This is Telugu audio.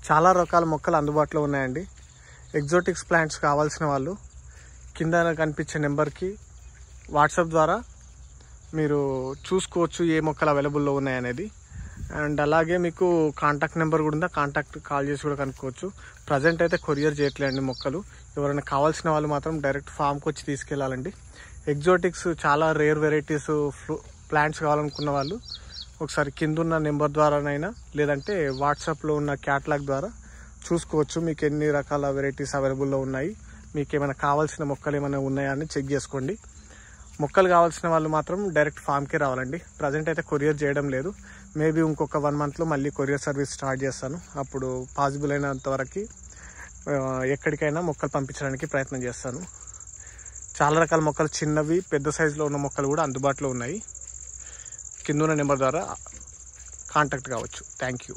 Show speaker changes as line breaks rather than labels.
చాలా రకాల మొక్కలు అందుబాటులో ఉన్నాయండి. ఎగ్జోటిక్స్ ప్లాంట్స్ కావాల్సిన వాళ్ళు కింద కనిపించే నెంబర్కి వాట్సాప్ ద్వారా మీరు చూసుకోవచ్చు ఏ మొక్కలు అవైలబుల్లో ఉన్నాయనేది. అండ్ అలాగే మీకు కాంటాక్ట్ నెంబర్ కూడా ఉందా, కాంటాక్ట్ కాల్ చేసి కూడా కనుక్కోవచ్చు. ప్రజెంట్ అయితే కొరియర్ చేయట్లేండి మొక్కలు. ఎవరైనా కావాల్సిన వాళ్ళు మాత్రం డైరెక్ట్ ఫామ్కి వచ్చి తీసుకెళ్ళాలండి. ఎగ్జోటిక్స్ చాలా రేర్ వెరైటీస్ ప్లాంట్స్ కావాలనుకున్న వాళ్ళు ఒకసారి కిందున్న నెంబర్ ద్వారానైనా లేదంటే వాట్సాప్లో ఉన్న క్యాటలాగ్ ద్వారా చూసుకోవచ్చు. మీకు ఎన్ని రకాల వెరైటీస్ అవైలబుల్లో ఉన్నాయి, మీకు ఏమైనా కావాల్సిన మొక్కలు ఏమైనా ఉన్నాయా అని చెక్ చేసుకోండి. మొక్కలు కావాల్సిన వాళ్ళు మాత్రం డైరెక్ట్ ఫామ్కే రావాలండి. ప్రజెంట్ అయితే కొరియర్ చేయడం లేదు. మేబీ ఇంకొక 1 monthలో మళ్ళీ కొరియర్ సర్వీస్ స్టార్ట్ చేస్తాను. అప్పుడు పాసిబుల్ అయినంత వరకు ఎక్కడికైనా మొక్కలు పంపించడానికి ప్రయత్నం చేస్తాను. చాలా రకాల మొక్కలు, చిన్నవి పెద్ద సైజులో ఉన్న మొక్కలు కూడా అందుబాటులో ఉన్నాయి. కింద ఉన్న నెంబర్ ద్వారా కాంటాక్ట్ కావచ్చు. Thank you.